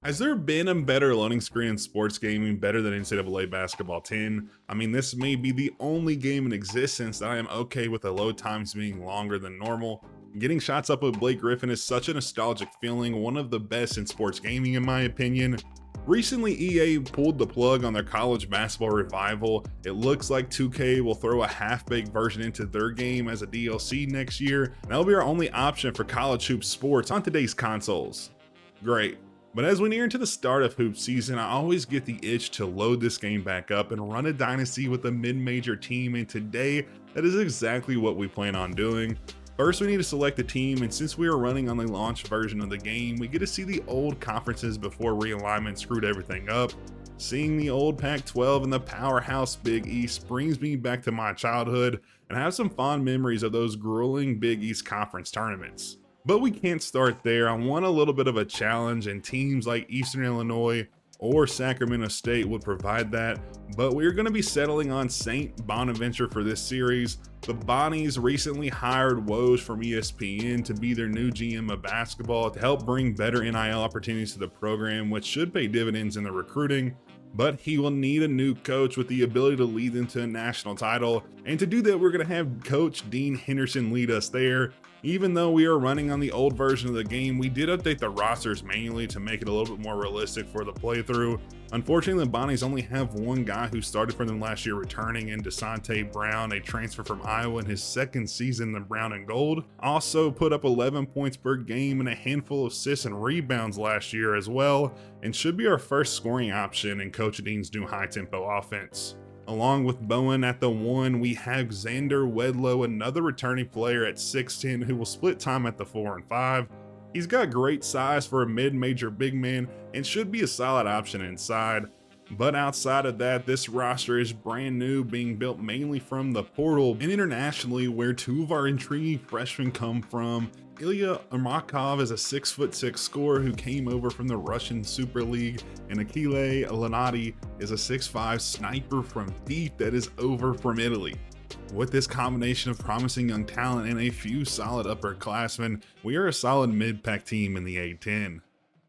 Has there been a better loading screen in sports gaming better than NCAA Basketball 10? I mean, this may be the only game in existence that I am okay with the load times being longer than normal. Getting shots up with Blake Griffin is such a nostalgic feeling, one of the best in sports gaming in my opinion. Recently, EA pulled the plug on their college basketball revival. It looks like 2K will throw a half-baked version into their game as a DLC next year, and that'll be our only option for college hoop sports on today's consoles. Great. But as we near into the start of hoop season, I always get the itch to load this game back up and run a dynasty with a mid-major team, and today, that is exactly what we plan on doing. First, we need to select the team, and since we are running on the launch version of the game, we get to see the old conferences before realignment screwed everything up. Seeing the old Pac-12 and the powerhouse Big East brings me back to my childhood, and I have some fond memories of those grueling Big East Conference tournaments. But we can't start there. I want a little bit of a challenge, and teams like Eastern Illinois or Sacramento State would provide that, but we're going to be settling on St. Bonaventure for this series. The Bonnies recently hired Woj from ESPN to be their new GM of basketball to help bring better NIL opportunities to the program, which should pay dividends in the recruiting. But he will need a new coach with the ability to lead them to a national title, and to do that we're going to have Coach Dean Henderson lead us there. Even though we are running on the old version of the game, we did update the rosters manually to make it a little bit more realistic for the playthrough. Unfortunately, the Bonnies only have one guy who started for them last year returning in DeSante Brown, a transfer from Iowa in his second season in brown and gold. Also put up 11 points per game and a handful of assists and rebounds last year as well, and should be our first scoring option in Coach Dean's new high-tempo offense. Along with Bowen at the 1, we have Xander Wedlow, another returning player at 6'10", who will split time at the 4 and 5. He's got great size for a mid-major big man and should be a solid option inside. But outside of that, this roster is brand new, being built mainly from the portal and internationally, where two of our intriguing freshmen come from. Ilya Ermakov is a 6'6" scorer who came over from the Russian Super League, and Achille Lanati is a 6'5" sniper from deep that is over from Italy. With this combination of promising young talent and a few solid upperclassmen, we are a solid mid-pack team in the A10.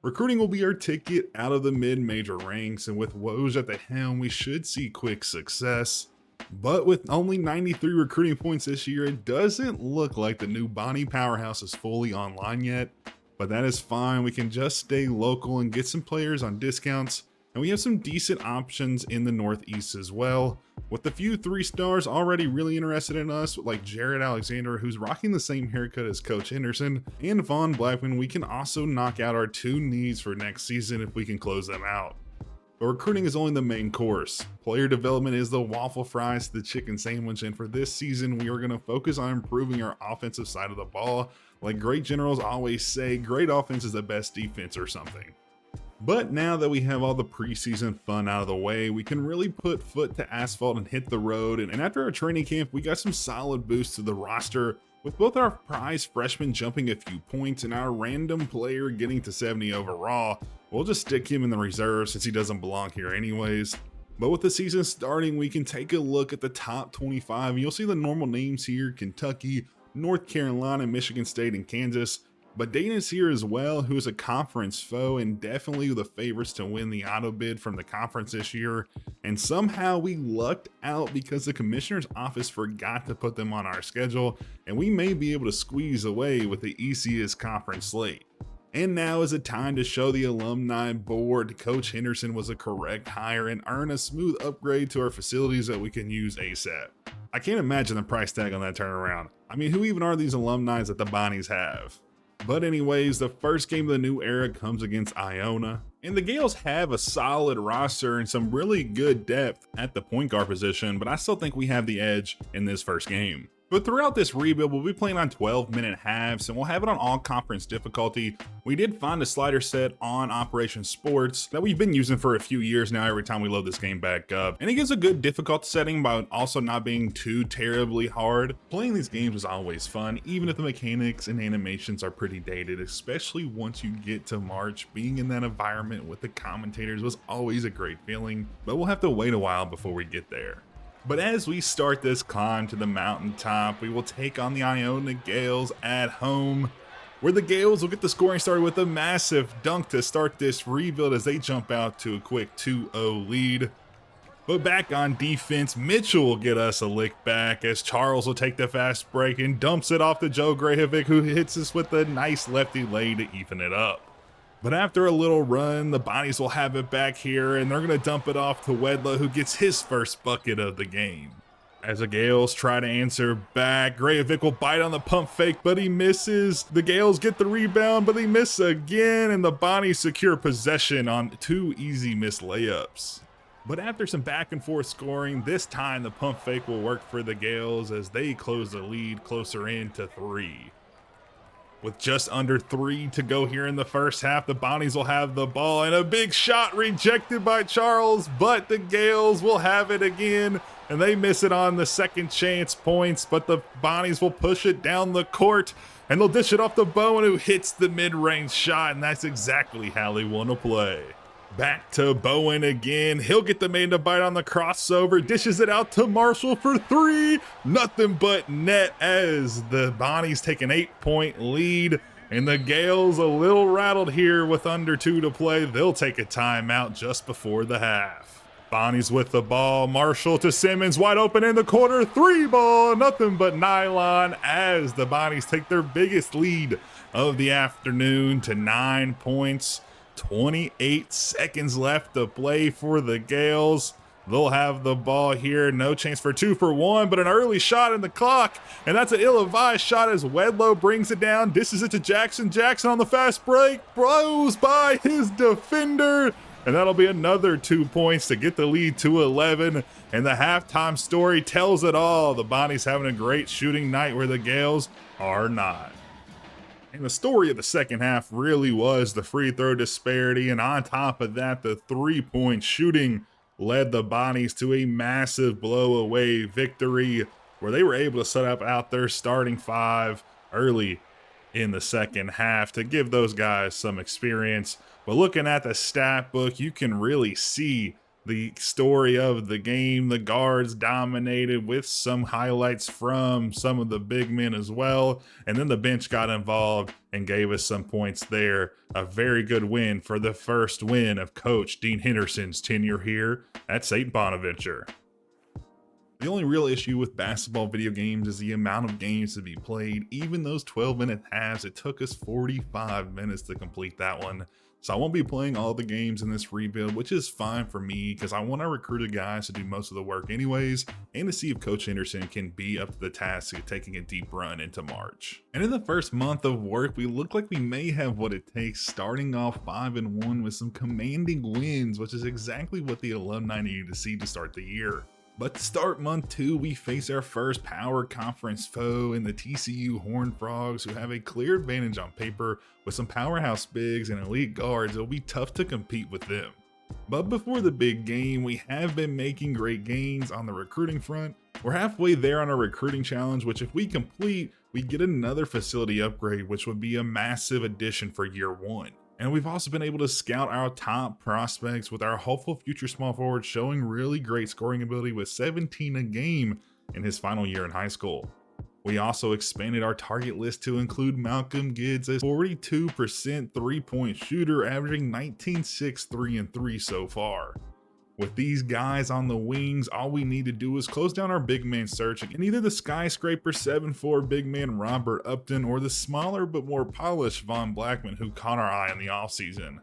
Recruiting will be our ticket out of the mid-major ranks, and with Woj at the helm, we should see quick success. But with only 93 recruiting points this year, it doesn't look like the new Bonnie powerhouse is fully online yet. But that is fine, we can just stay local and get some players on discounts, and we have some decent options in the Northeast as well. With a few 3-stars already really interested in us, like Jared Alexander, who's rocking the same haircut as Coach Henderson, and Vaughn Blackman, we can also knock out our two needs for next season if we can close them out. But recruiting is only the main course. Player development is the waffle fries to the chicken sandwich, and for this season, we are going to focus on improving our offensive side of the ball. Like great generals always say, great offense is the best defense or something. But now that we have all the preseason fun out of the way, we can really put foot to asphalt and hit the road. And after our training camp, we got some solid boosts to the roster, with both our prize freshman jumping a few points and our random player getting to 70 overall. We'll just stick him in the reserve since he doesn't belong here anyways. But with the season starting, we can take a look at the top 25. You'll see the normal names here: Kentucky, North Carolina, Michigan State, and Kansas. But Dayton is here as well, who is a conference foe and definitely the favorites to win the auto bid from the conference this year. And somehow we lucked out because the commissioner's office forgot to put them on our schedule, and we may be able to squeeze away with the easiest conference slate. And now is the time to show the alumni board Coach Henderson was a correct hire and earn a smooth upgrade to our facilities that we can use ASAP. I can't imagine the price tag on that turnaround. I mean, who even are these alumni that the Bonnies have? But anyways, the first game of the new era comes against Iona, and the Gales have a solid roster and some really good depth at the point guard position, but I still think we have the edge in this first game. But throughout this rebuild, we'll be playing on 12-minute halves, and we'll have it on all conference difficulty. We did find a slider set on Operation Sports that we've been using for a few years now every time we load this game back up. And it gives a good difficult setting, but also not being too terribly hard. Playing these games is always fun, even if the mechanics and animations are pretty dated, especially once you get to March. Being in that environment with the commentators was always a great feeling, but we'll have to wait a while before we get there. But as we start this climb to the mountaintop, we will take on the Iona Gales at home. where the Gales will get the scoring started with a massive dunk to start this rebuild as they jump out to a quick 2-0 lead. But back on defense, Mitchell will get us a lick back as Charles will take the fast break and dumps it off to Joe Grahovic, who hits us with a nice lefty lay to even it up. But after a little run, the Bonnies will have it back here, and they're going to dump it off to Wedla, who gets his first bucket of the game. As the Gales try to answer back, Grahovic will bite on the pump fake, but he misses. The Gales get the rebound, but they miss again, and the Bonnies secure possession on 2 easy missed layups. But after some back and forth scoring, this time the pump fake will work for the Gales as they close the lead closer in to 3. With just under 3 to go here in the first half, the Bonnies will have the ball and a big shot rejected by Charles, but the Gales will have it again and they miss it on the second chance points, but the Bonnies will push it down the court and they'll dish it off to Bowen, who hits the mid-range shot, and that's exactly how they want to play. Back to Bowen again. He'll get the man to bite on the crossover, dishes it out to Marshall for 3. Nothing but net as the Bonnies take an 8-point lead, and the Gales a little rattled here with under 2 to play. They'll take a timeout just before the half. Bonnies with the ball. Marshall to Simmons, wide open in the corner. 3 ball, nothing but nylon as the Bonnies take their biggest lead of the afternoon to 9 points. 28 seconds left to play for the Gales. They'll have the ball here. No chance for 2 for 1, but an early shot in the clock. And that's an ill-advised shot as Wedlow brings it down, dishes it to Jackson. Jackson on the fast break, blows by his defender. And that'll be another 2 points to get the lead to 11. And the halftime story tells it all. The Bonnies having a great shooting night where the Gales are not. And the story of the second half really was the free throw disparity. And on top of that, the 3-point shooting led the Bonnies to a massive blow-away victory where they were able to set up out their starting 5 early in the second half to give those guys some experience. But looking at the stat book, you can really see the story of the game. The guards dominated with some highlights from some of the big men as well. And then the bench got involved and gave us some points there. A very good win for the first win of Coach Dean Henderson's tenure here at St. Bonaventure. The only real issue with basketball video games is the amount of games to be played. Even those 12-minute halves, it took us 45 minutes to complete that one. So I won't be playing all the games in this rebuild, which is fine for me because I want to recruit the guys to do most of the work anyways, and to see if Coach Henderson can be up to the task of taking a deep run into March. And in the first month of work, we look like we may have what it takes, starting off 5-1 with some commanding wins, which is exactly what the alumni needed to see to start the year. But to start month 2, we face our first power conference foe in the TCU Horned Frogs, who have a clear advantage on paper with some powerhouse bigs and elite guards. It'll be tough to compete with them. But before the big game, we have been making great gains on the recruiting front. We're halfway there on our recruiting challenge, which if we complete, we get another facility upgrade, which would be a massive addition for year 1. And we've also been able to scout our top prospects with our hopeful future small forward showing really great scoring ability with 17 a game in his final year in high school. We also expanded our target list to include Malcolm Gids, a 42% 3-point shooter, averaging 19, 6, 3, and 3 so far. With these guys on the wings, all we need to do is close down our big man search and either the skyscraper 7'4" big man Robert Upton or the smaller but more polished Von Blackman, who caught our eye in the offseason.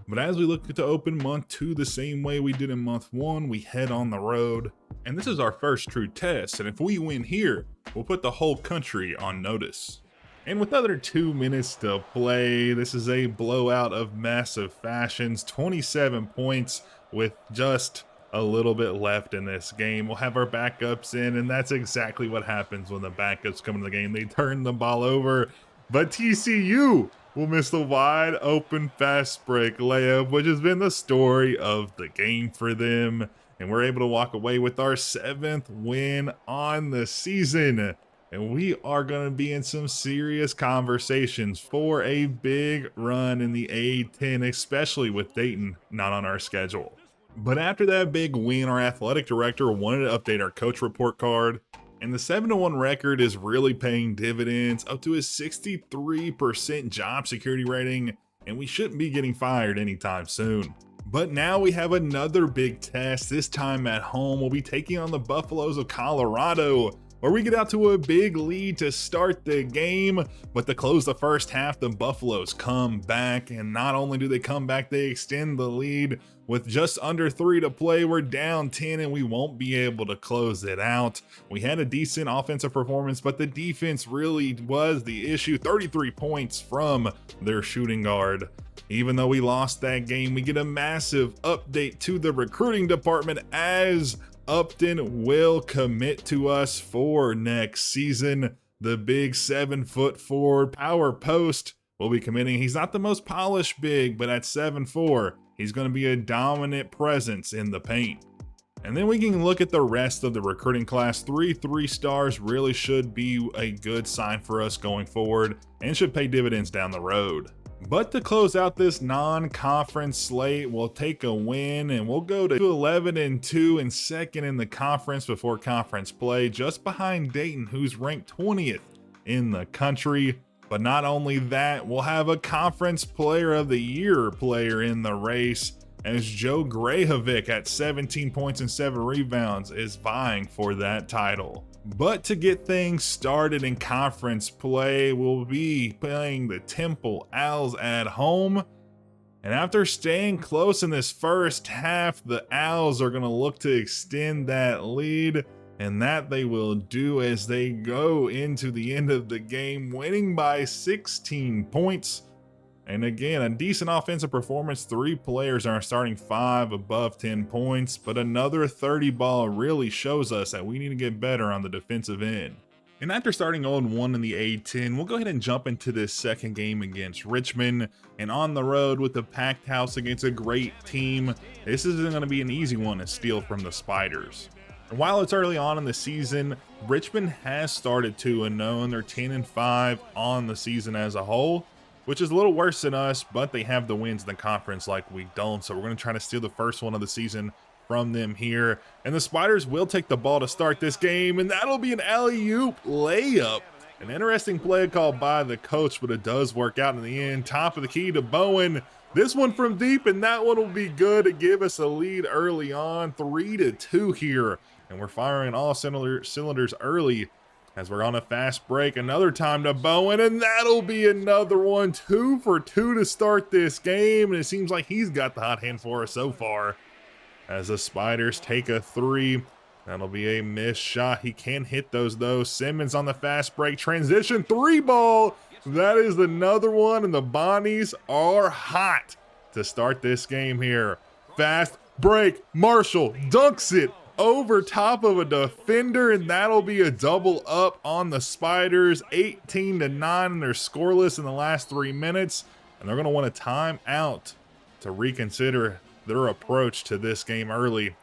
But as we look to open month 2 the same way we did in month 1, we head on the road. And this is our first true test, and if we win here, we'll put the whole country on notice. And with under 2 minutes to play, this is a blowout of massive fashions, 27 points with just a little bit left in this game. We'll have our backups in, and that's exactly what happens when the backups come into the game. They turn the ball over, but TCU will miss the wide open fast break layup, which has been the story of the game for them. And we're able to walk away with our 7th win on the season. And we are going to be in some serious conversations for a big run in the A10, especially with Dayton not on our schedule. But after that big win, our athletic director wanted to update our coach report card. And the 7-1 record is really paying dividends, up to a 63% job security rating, and we shouldn't be getting fired anytime soon. But now we have another big test, this time at home. We'll be taking on the Buffaloes of Colorado, where we get out to a big lead to start the game, but to close the first half, the Buffaloes come back, and not only do they come back, they extend the lead. With just under 3 to play, we're down 10 and we won't be able to close it out. We had a decent offensive performance, but the defense really was the issue. 33 points from their shooting guard. Even though we lost that game, we get a massive update to the recruiting department as Upton will commit to us for next season. The big 7-foot forward power post will be committing. He's not the most polished big, but at 7'4", he's going to be a dominant presence in the paint. And then we can look at the rest of the recruiting class. 3 stars really should be a good sign for us going forward and should pay dividends down the road. But to close out this non-conference slate, we'll take a win and we'll go to 11-2 and second in the conference before conference play, just behind Dayton, who's ranked 20th in the country. But not only that, we'll have a Conference Player of the Year player in the race, as Joe Grahovic at 17 points and 7 rebounds is vying for that title. But to get things started in conference play, we'll be playing the Temple Owls at home. And after staying close in this first half, the Owls are going to look to extend that lead. And that they will do as they go into the end of the game, winning by 16 points. And again, a decent offensive performance. 3 players are starting 5 above 10 points, but another 30 ball really shows us that we need to get better on the defensive end. And after starting 0-1 in the A-10, we'll go ahead and jump into this second game against Richmond. And on the road with the packed house against a great team, this isn't going to be an easy one to steal from the Spiders. And while it's early on in the season, Richmond has started 2-0, and they're 10-5 on the season as a whole, which is a little worse than us, but they have the wins in the conference like we don't. So we're going to try to steal the first one of the season from them here. And the Spiders will take the ball to start this game, and that'll be an alley-oop layup. An interesting play called by the coach, but it does work out in the end. Top of the key to Bowen. This one from deep, and that one will be good to give us a lead early on. 3-2 here. And we're firing all cylinders early as we're on a fast break. Another time to Bowen, and that'll be another one. 2 for 2 to start this game, and it seems like he's got the hot hand for us so far. As the Spiders take a 3, that'll be a missed shot. He can hit those though. Simmons on the fast break, transition 3 ball. That is another one, and the Bonnies are hot to start this game here. Fast break, Marshall dunks it over top of a defender, and that'll be a double up on the Spiders. 18-9, and they're scoreless in the last 3 minutes, and they're going to want a timeout to reconsider their approach to this game early.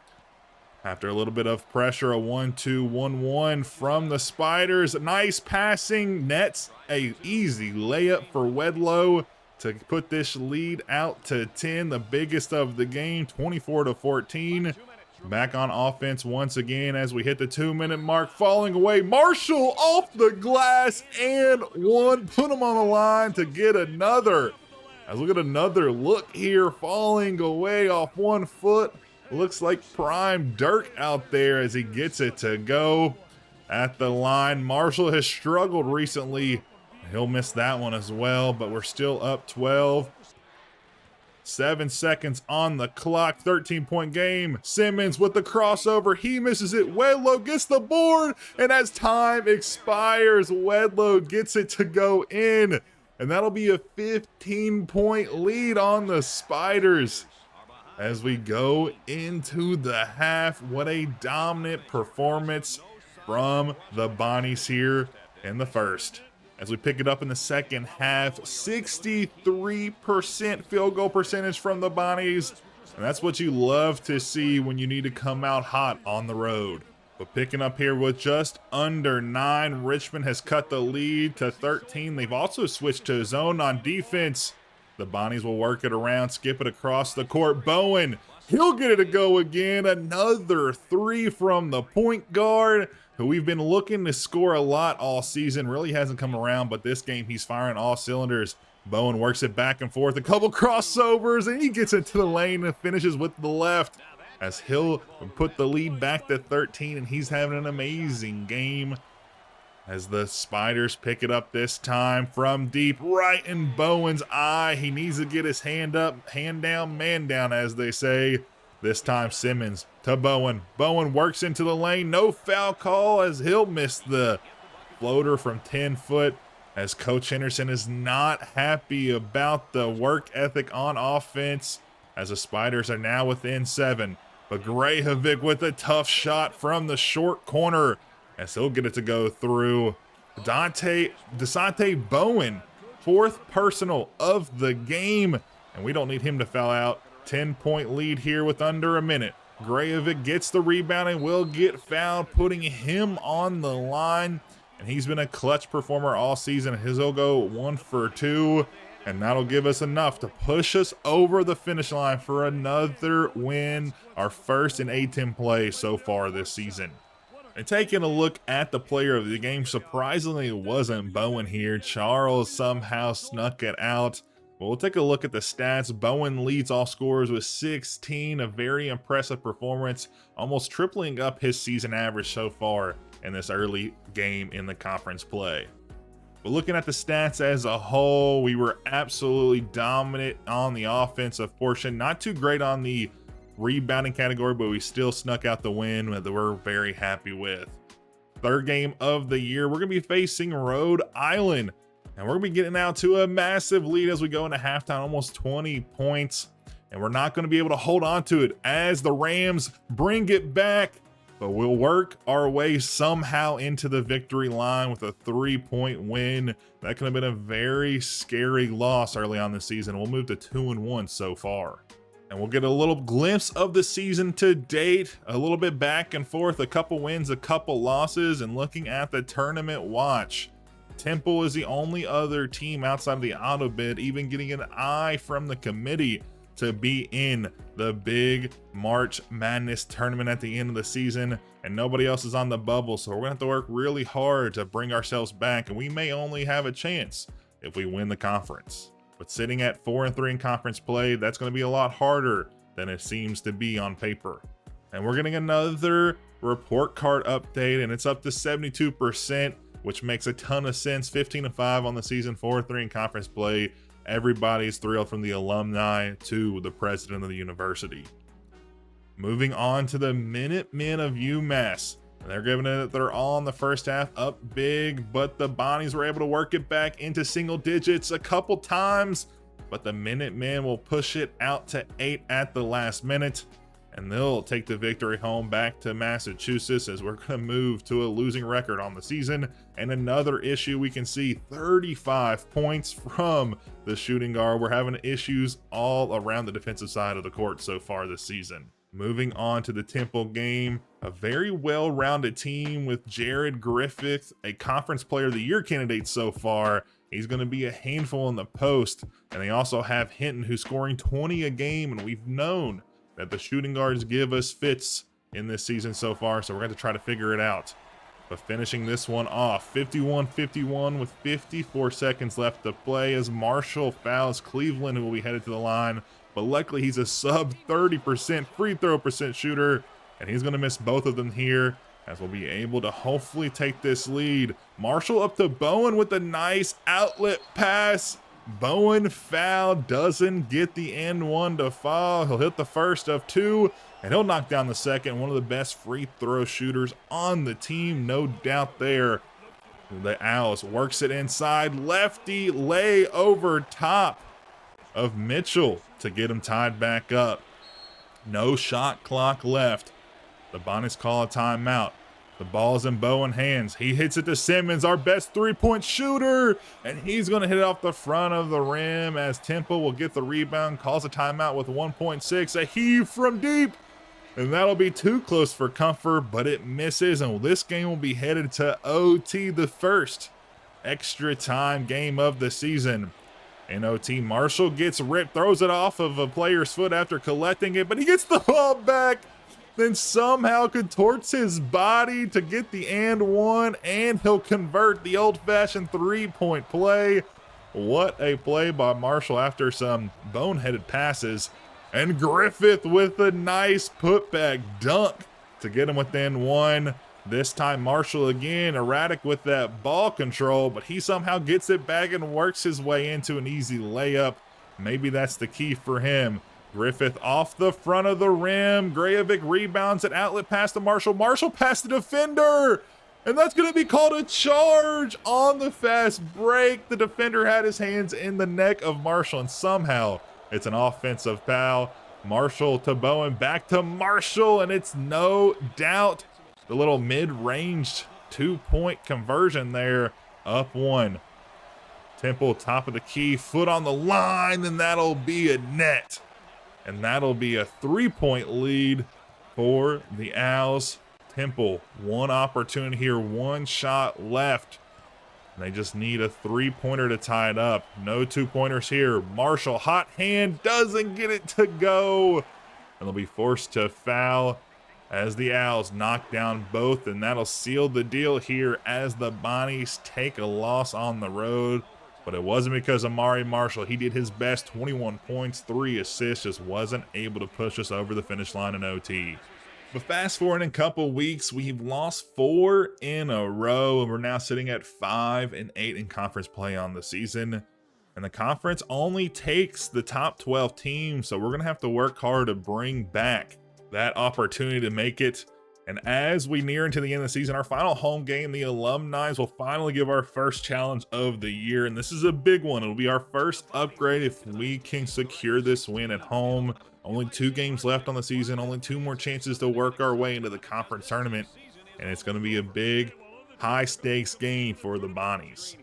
After a little bit of pressure, a 1-2-1-1 from the Spiders. Nice passing, nets a easy layup for Wedlow to put this lead out to 10, the biggest of the game, 24-14. Back on offense once again as we hit the 2-minute mark, falling away. Marshall off the glass and one. Put him on the line to get another. As we get another look here, falling away off 1 foot. Looks like prime Dirk out there as he gets it to go at the line. Marshall has struggled recently. He'll miss that one as well, but we're still up 12. 7 seconds on the clock, 13-point game. Simmons with the crossover, he misses it. Wedlow gets the board, and as time expires, Wedlow gets it to go in. And that'll be a 15-point lead on the Spiders. As we go into the half, what a dominant performance from the Bonnies here in the first. As we pick it up in the second half, 63% field goal percentage from the Bonnies. And that's what you love to see when you need to come out hot on the road. But picking up here with just under 9, Richmond has cut the lead to 13. They've also switched to zone on defense. The Bonnies will work it around, skip it across the court. Bowen, he'll get it to go again. Another 3 from the point guard, who we've been looking to score a lot all season. Really hasn't come around, but this game he's firing all cylinders. Bowen works it back and forth, a couple crossovers, and he gets into the lane and finishes with the left as he'll put the lead back to 13, and he's having an amazing game as the Spiders pick it up this time from deep, right in Bowen's eye. He needs to get his hand up, hand down, man down, as they say. This time Simmons to Bowen. Bowen works into the lane, no foul call as he'll miss the floater from 10 foot. As Coach Henderson is not happy about the work ethic on offense as the Spiders are now within 7. But Grajevic with a tough shot from the short corner as he'll get it to go through. Desante Bowen, 4th personal of the game, and we don't need him to foul out. 10-point lead here with under a minute. Grajevic gets the rebound and will get fouled, putting him on the line. And he's been a clutch performer all season. He'll go 1 for 2, and that'll give us enough to push us over the finish line for another win, our first in A10 play so far this season. And taking a look at the player of the game, surprisingly it wasn't Bowen here. Charles somehow snuck it out. But we'll take a look at the stats. Bowen leads all scorers with 16, a very impressive performance, almost tripling up his season average so far in this early game in the conference play. But looking at the stats as a whole, we were absolutely dominant on the offensive portion. Not too great on the rebounding category, but we still snuck out the win that we're very happy with. Third game of the year, we're going to be facing Rhode Island. And we're going to be getting out to a massive lead as we go into halftime, almost 20 points. And we're not going to be able to hold on to it as the Rams bring it back. But we'll work our way somehow into the victory line with a 3-point win. That could have been a very scary loss early on this season. We'll move to 2-1 so far. And we'll get a little glimpse of the season to date, a little bit back and forth, a couple wins, a couple losses, and looking at the tournament watch. Temple is the only other team outside of the auto bid even getting an eye from the committee to be in the big March Madness tournament at the end of the season, and nobody else is on the bubble, so we're gonna have to work really hard to bring ourselves back, and we may only have a chance if we win the conference. But sitting at 4-3 in conference play, that's gonna be a lot harder than it seems to be on paper. And we're getting another report card update, and it's up to 72%. Which makes a ton of sense. 15-5 on the season, 4-3 in conference play. Everybody's thrilled from the alumni to the president of the university. Moving on to the Minutemen of UMass. They're giving it their all in the first half, up big, but the Bonnies were able to work it back into single digits a couple times, but the Minutemen will push it out to 8 at the last minute. And they'll take the victory home back to Massachusetts as we're going to move to a losing record on the season. And another issue we can see, 35 points from the shooting guard. We're having issues all around the defensive side of the court so far this season. Moving on to the Temple game, a very well-rounded team with Jared Griffith, a Conference Player of the Year candidate so far. He's going to be a handful in the post. And they also have Hinton, who's scoring 20 a game, and we've known that the shooting guards give us fits in this season so far, so we're going to try to figure it out. But finishing this one off, 51-51 with 54 seconds left to play as Marshall fouls Cleveland, who will be headed to the line. But luckily, he's a sub 30% free throw percent shooter, and he's going to miss both of them here as we'll be able to hopefully take this lead. Marshall up to Bowen with a nice outlet pass. Bowen foul, doesn't get the end one to fall. He'll hit the first of 2, and he'll knock down the second. One of the best free throw shooters on the team, no doubt there. The Owls works it inside. Lefty lay over top of Mitchell to get him tied back up. No shot clock left. The Bonnies call a timeout. The ball's in Bowen's hands. He hits it to Simmons, our best three-point shooter, and he's going to hit it off the front of the rim as Temple will get the rebound, calls a timeout with 1.6, a heave from deep, and that'll be too close for comfort, but it misses, and this game will be headed to OT, the first extra time game of the season. In OT, Marshall gets ripped, throws it off of a player's foot after collecting it, but he gets the ball back. then somehow contorts his body to get the and one, and he'll convert the old-fashioned three-point play. What a play by Marshall after some boneheaded passes. And Griffith with a nice putback dunk to get him within one. This time Marshall again erratic with that ball control, but he somehow gets it back and works his way into an easy layup. Maybe that's the key for him. Griffith off the front of the rim. Grajovic rebounds it, outlet pass to Marshall. Marshall past the defender. And that's going to be called a charge on the fast break. The defender had his hands in the neck of Marshall, and somehow it's an offensive foul. Marshall to Bowen, back to Marshall, and it's no doubt the little mid-range two-point conversion there. Up one. Temple top of the key, foot on the line, and that'll be a net. And that'll be a three-point lead for the Owls. Temple, one opportunity here, one shot left. And they just need a three-pointer to tie it up. No two-pointers here. Marshall, hot hand, doesn't get it to go. And they'll be forced to foul as the Owls knock down both, and that'll seal the deal here as the Bonnies take a loss on the road. But it wasn't because of Amari Marshall. He did his best, 21 points, 3 assists, just wasn't able to push us over the finish line in OT. But fast forward in a couple weeks, we've lost 4 in a row, and we're now sitting at 5-8 in conference play on the season. And the conference only takes the top 12 teams, so we're going to have to work hard to bring back that opportunity to make it. And as we near into the end of the season, our final home game, the Alumni will finally give our first challenge of the year. And this is a big one. It'll be our first upgrade if we can secure this win at home. Only 2 games left on the season, only 2 more chances to work our way into the conference tournament. And it's going to be a big, high stakes game for the Bonnies.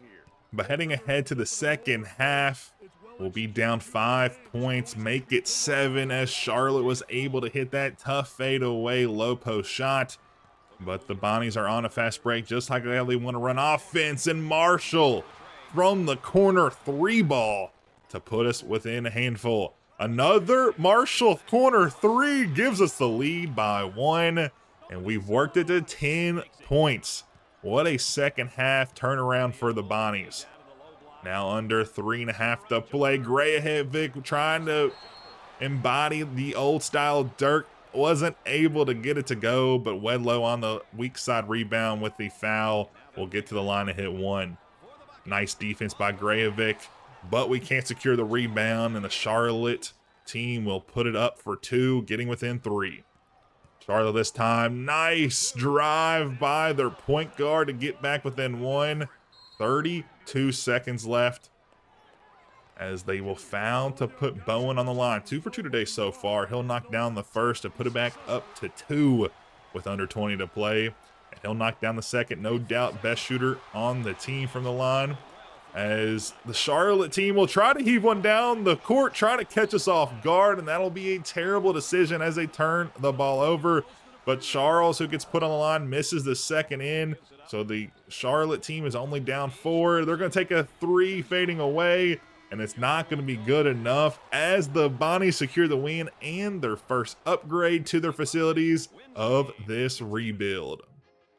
But heading ahead to the second half, we'll be down 5 points, make it 7 as Charlotte was able to hit that tough fadeaway low post shot. But the Bonnies are on a fast break, just like they want to run offense. And Marshall from the corner 3 ball to put us within a handful. Another Marshall corner 3 gives us the lead by 1. And we've worked it to 10 points. What a second half turnaround for the Bonnies. Now under 3.5 to play. Grajovic trying to embody the old style Dirk. Wasn't able to get it to go, but Wedlow on the weak side rebound with the foul will get to the line to hit 1. Nice defense by Grajovic, but we can't secure the rebound, and the Charlotte team will put it up for 2, getting within 3. Charlotte this time, nice drive by their point guard to get back within 1. 32 seconds left as they will foul to put Bowen on the line. 2 for 2 today so far. He'll knock down the first to put it back up to 2 with under 20 to play. And he'll knock down the second. No doubt best shooter on the team from the line. As the Charlotte team will try to heave one down the court, try to catch us off guard, and that'll be a terrible decision as they turn the ball over. But Charles, who gets put on the line, misses the second in. So the Charlotte team is only down 4. They're going to take a 3 fading away, and it's not going to be good enough as the Bonnies secure the win and their first upgrade to their facilities of this rebuild.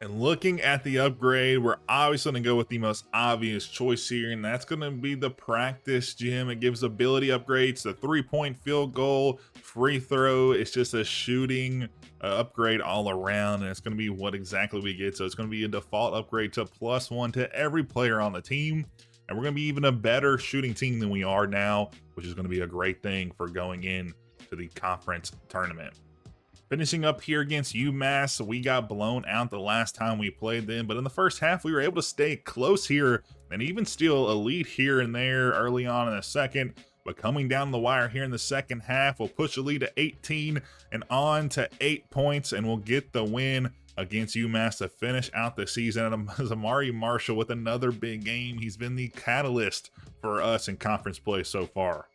And looking at the upgrade, we're obviously going to go with the most obvious choice here, and that's going to be the practice gym. It gives ability upgrades to 3-point field goal, free throw. It's just a shooting upgrade all around, and it's going to be what exactly we get. So it's going to be a default upgrade to +1 to every player on the team, and we're going to be even a better shooting team than we are now, which is going to be a great thing for going in to the conference tournament. Finishing up here against UMass, we got blown out the last time we played them, but in the first half, we were able to stay close here and even steal a lead here and there early on in the second. But coming down the wire here in the second half, we'll push the lead to 18 and on to 8 points, and we'll get the win against UMass to finish out the season. And Amari Marshall with another big game. He's been the catalyst for us in conference play so far.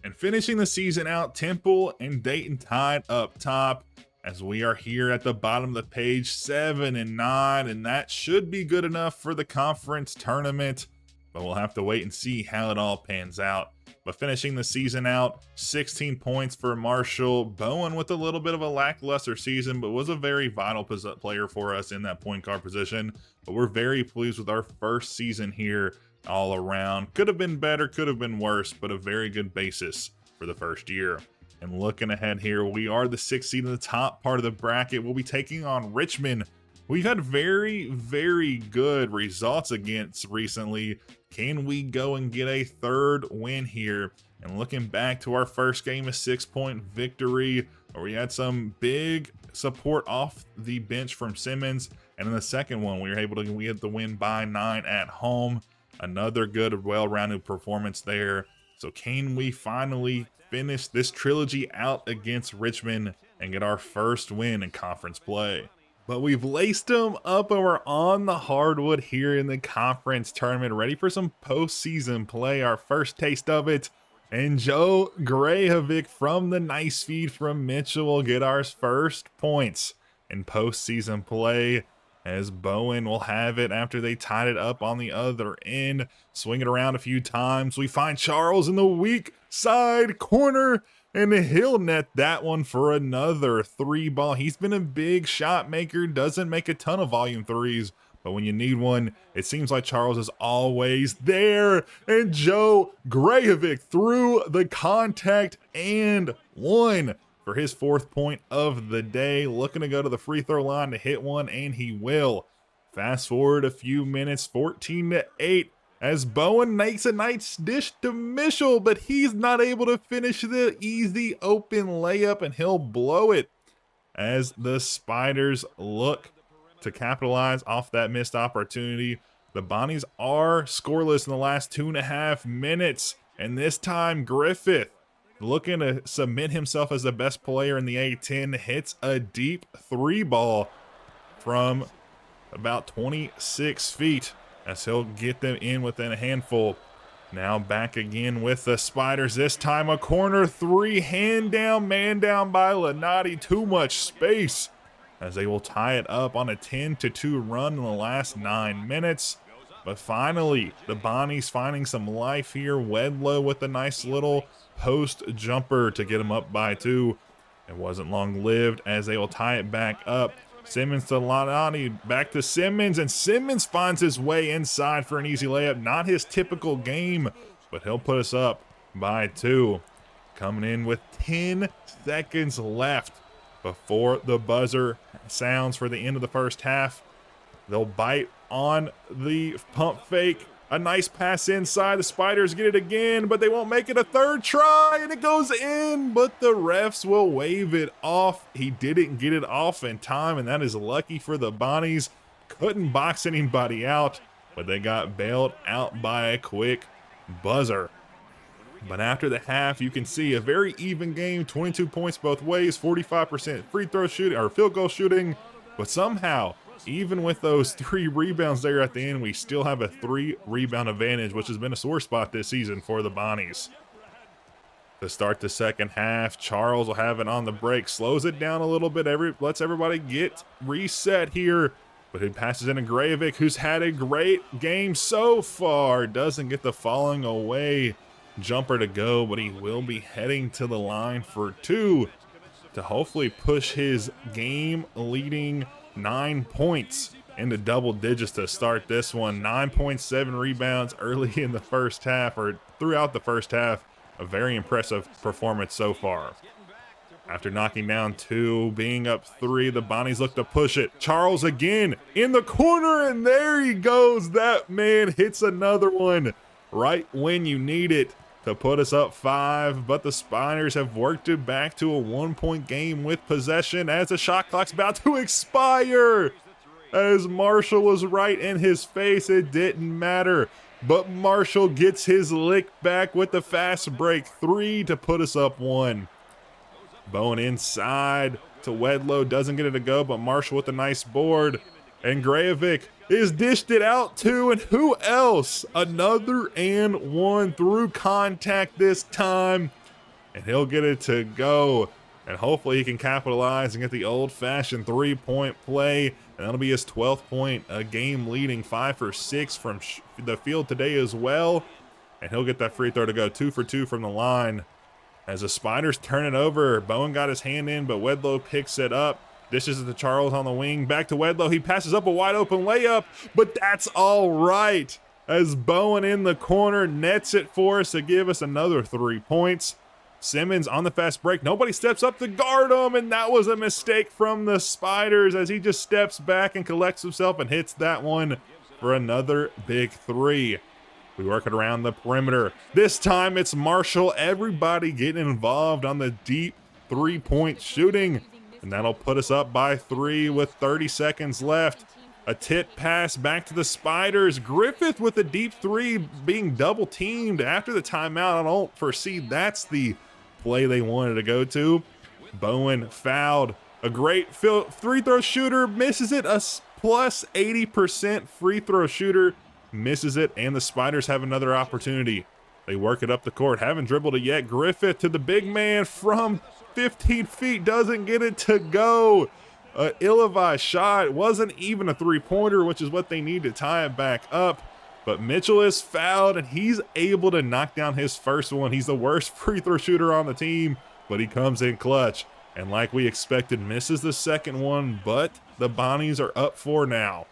And finishing the season out, Temple and Dayton tied up top as we are here at the bottom of the page, 7-9, and that should be good enough for the conference tournament, but we'll have to wait and see how it all pans out. But finishing the season out, 16 points for Marshall. Bowen with a little bit of a lackluster season, but was a very vital player for us in that point guard position. But we're very pleased with our first season here all around. Could have been better, could have been worse, but a very good basis for the first year. And looking ahead here, we are the 6th seed in the top part of the bracket. We'll be taking on Richmond. We've had very, very good results against recently. Can we go and get a third win here? And looking back to our first game, a 6-point victory, where we had some big support off the bench from Simmons. And in the second one, we had the win by 9 at home. Another good, well-rounded performance there. So can we finally finish this trilogy out against Richmond and get our first win in conference play? But we've laced them up and we're on the hardwood here in the conference tournament, ready for some postseason play, our first taste of it. And Joe Grahovic from the nice feed from Mitchell will get our first points in postseason play, as Bowen will have it after they tied it up on the other end. Swing it around a few times. We find Charles in the weak side corner, and he'll net that one for another 3-ball. He's been a big shot maker, doesn't make a ton of volume threes, but when you need one, it seems like Charles is always there. And Joe Grahovic through the contact and one for his 4th point of the day. Looking to go to the free throw line to hit one, and he will. Fast forward a few minutes, 14-8. As Bowen makes a nice dish to Mitchell, but he's not able to finish the easy open layup, and he'll blow it as the Spiders look to capitalize off that missed opportunity. The Bonnies are scoreless in the last 2.5 minutes, and this time Griffith, looking to submit himself as the best player in the A10, hits a deep 3-ball from about 26 feet. As he'll get them in within a handful. Now back again with the Spiders. This time a corner 3, hand down, man down by Lenati. Too much space, as they will tie it up on a 10-2 run in the last 9 minutes. But finally, the Bonnies finding some life here. Wedlow with a nice little post jumper to get him up by 2. It wasn't long lived, as they will tie it back up. Simmons to Lanani, back to Simmons, and Simmons finds his way inside for an easy layup. Not his typical game, but he'll put us up by 2. Coming in with 10 seconds left before the buzzer sounds for the end of the first half. They'll bite on the pump fake. A nice pass inside. The Spiders get it again, but they won't make it a third try, and it goes in, but the refs will wave it off. He didn't get it off in time, and that is lucky for the Bonnies. Couldn't box anybody out, but they got bailed out by a quick buzzer. But after the half, you can see a very even game, 22 points both ways, 45% free throw shooting or field goal shooting, but somehow, even with those 3 rebounds there at the end, we still have a 3-rebound advantage, which has been a sore spot this season for the Bonnies. To start the second half, Charles will have it on the break, slows it down a little bit, lets everybody get reset here, but he passes in to Grahovic, who's had a great game so far. Doesn't get the falling away jumper to go, but he will be heading to the line for 2 to hopefully push his game-leading 9 points into double digits to start this one. 9.7 rebounds early in the first half, or throughout the first half. A very impressive performance so far. After knocking down 2, being up 3, the Bonnies look to push it. Charles again in the corner, and there he goes. That man hits another one right when you need it to put us up 5, but the Spiders have worked it back to a 1-point game with possession as the shot clock's about to expire. As Marshall was right in his face, it didn't matter, but Marshall gets his lick back with the fast break 3 to put us up 1. Bowen inside to Wedlow, doesn't get it to go, but Marshall with a nice board, and Grahovic is dished it out to, and who else? Another and one through contact this time, and he'll get it to go, and hopefully he can capitalize and get the old-fashioned 3-point play, and that'll be his 12th point, a game leading 5 for 6 from the field today as well. and he'll get that free throw to go 2 for 2 from the line. As the Spiders turn it over, Bowen got his hand in, but Wedlow picks it up. Dishes it to Charles on the wing. Back to Wedlow. He passes up a wide open layup, but that's all right. As Bowen in the corner nets it for us to give us another 3 points. Simmons on the fast break. Nobody steps up to guard him, and that was a mistake from the Spiders as he just steps back and collects himself and hits that one for another big 3. We work it around the perimeter. This time it's Marshall. Everybody getting involved on the deep 3-point shooting. And that'll put us up by 3 with 30 seconds left. A tip pass back to the Spiders. Griffith with a deep 3 being double teamed after the timeout. I don't foresee that's the play they wanted to go to. Bowen fouled. A great free throw shooter misses it. A plus 80% free throw shooter misses it, and the Spiders have another opportunity. They work it up the court. Haven't dribbled it yet. Griffith to the big man from 15 feet. Doesn't get it to go. Ill-advised shot. Wasn't even a 3-pointer, which is what they need to tie it back up. But Mitchell is fouled, and he's able to knock down his first one. He's the worst free throw shooter on the team, but he comes in clutch. And like we expected, misses the second one, but the Bonnies are up 4 now.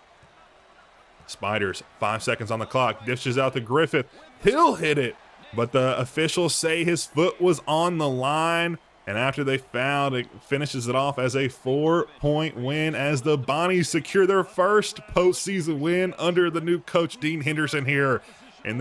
Spiders, 5 seconds on the clock. Dishes out to Griffith. He'll hit it, but the officials say his foot was on the line. And after they fouled, it finishes it off as a 4-point win as the Bonnies secure their first postseason win under the new coach Dean Henderson here in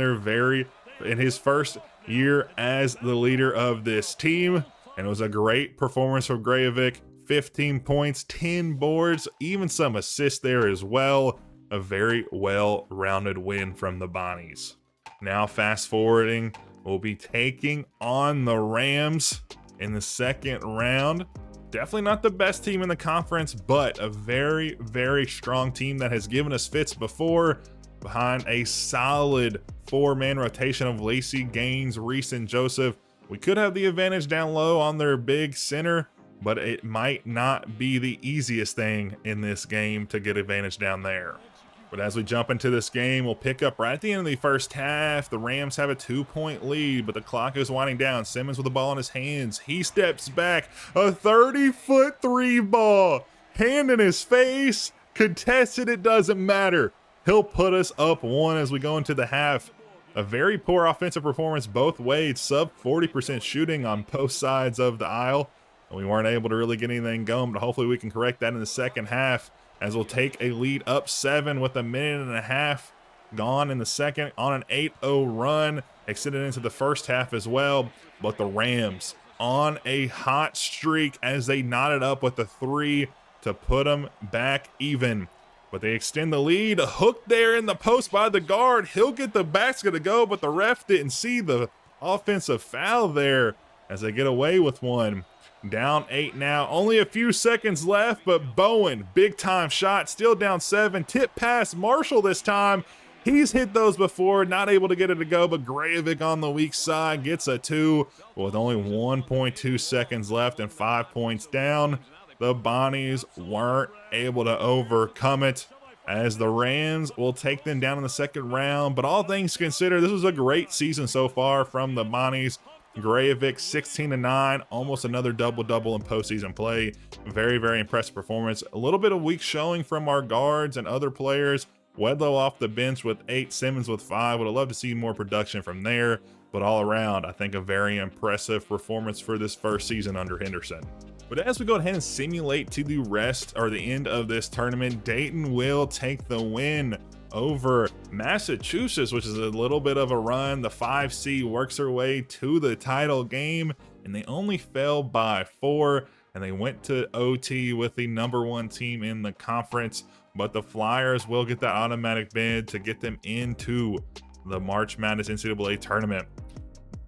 his first year as the leader of this team. And it was a great performance from Grajovic. 15 points, 10 boards, even some assists there as well. A very well-rounded win from the Bonnies. Now fast forwarding, we'll be taking on the Rams in the second round. Definitely not the best team in the conference, but a very, very strong team that has given us fits before behind a solid 4-man rotation of Lacey, Gaines, Reese, and Joseph. We could have the advantage down low on their big center, but it might not be the easiest thing in this game to get advantage down there. But as we jump into this game, we'll pick up right at the end of the first half. The Rams have a 2-point lead, but the clock is winding down. Simmons with the ball in his hands. He steps back. A 30-foot 3 ball. Hand in his face. Contested, it doesn't matter. He'll put us up 1 as we go into the half. A very poor offensive performance both ways. Sub 40% shooting on both sides of the aisle. And we weren't able to really get anything going, but hopefully we can correct that in the second half, as we'll take a lead up 7 with 1.5 minutes gone in the second on an 8-0 run, extended into the first half as well. But the Rams on a hot streak as they knotted up with a 3 to put them back even. But they extend the lead. A hook there in the post by the guard. He'll get the basket to go, but the ref didn't see the offensive foul there as they get away with one. Down 8 now, only a few seconds left, but Bowen, big time shot, still down 7. Tip pass, Marshall this time. He's hit those before, not able to get it to go, but Grajovic on the weak side gets a 2 with only 1.2 seconds left and 5 points down. The Bonnies weren't able to overcome it as the Rams will take them down in the second round. But all things considered, this was a great season so far from the Bonnies. Grajovic 16-9, almost another double-double in postseason play. Very, very impressive performance. A little bit of weak showing from our guards and other players. Wedlow off the bench with 8, Simmons with 5. Would have loved to see more production from there. But all around, I think a very impressive performance for this first season under Henderson. But as we go ahead and simulate to the rest or the end of this tournament, Dayton will take the win over Massachusetts, which is a little bit of a run. The 5 seed works their way to the title game, and they only fell by 4, and they went to OT with the #1 team in the conference. But the Flyers will get that automatic bid to get them into the March Madness NCAA tournament.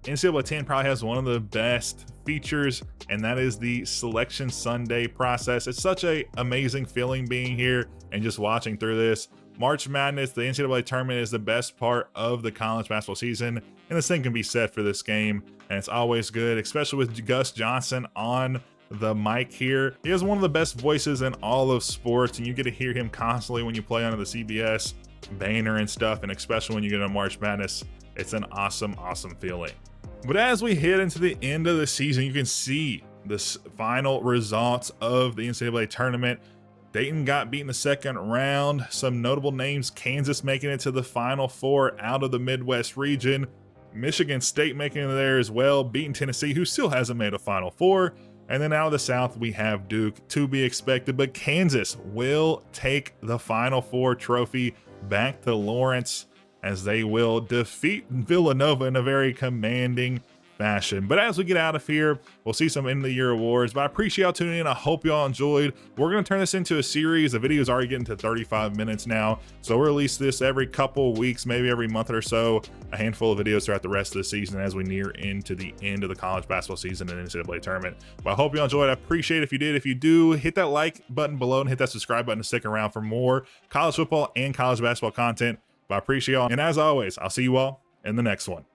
NCAA 10 probably has one of the best features, and that is the Selection Sunday process. It's such an amazing feeling being here and just watching through this. March Madness, the NCAA tournament, is the best part of the college basketball season, and the same can be said for this game, and it's always good, especially with Gus Johnson on the mic here. He has one of the best voices in all of sports, and you get to hear him constantly when you play under the CBS banner and stuff, and especially when you get on March Madness. It's an awesome, awesome feeling. But as we head into the end of the season, you can see the final results of the NCAA tournament. Dayton got beat in the second round. Some notable names: Kansas making it to the Final Four out of the Midwest region. Michigan State making it there as well, beating Tennessee, who still hasn't made a Final Four. And then out of the South, we have Duke, to be expected, but Kansas will take the Final Four trophy back to Lawrence, as they will defeat Villanova in a very commanding fashion. But as we get out of here, we'll see some end of the year awards. But I appreciate y'all tuning in. I hope y'all enjoyed. We're going to turn this into a series. The video is already getting to 35 minutes now, so we'll release this every couple weeks, maybe every month or so, a handful of videos throughout the rest of the season as we near into the end of the college basketball season and NCAA tournament. But I hope y'all enjoyed. I appreciate it if you did. If you do, hit that like button below and hit that subscribe button to stick around for more college football and college basketball content. But I appreciate y'all, and as always, I'll see you all in the next one.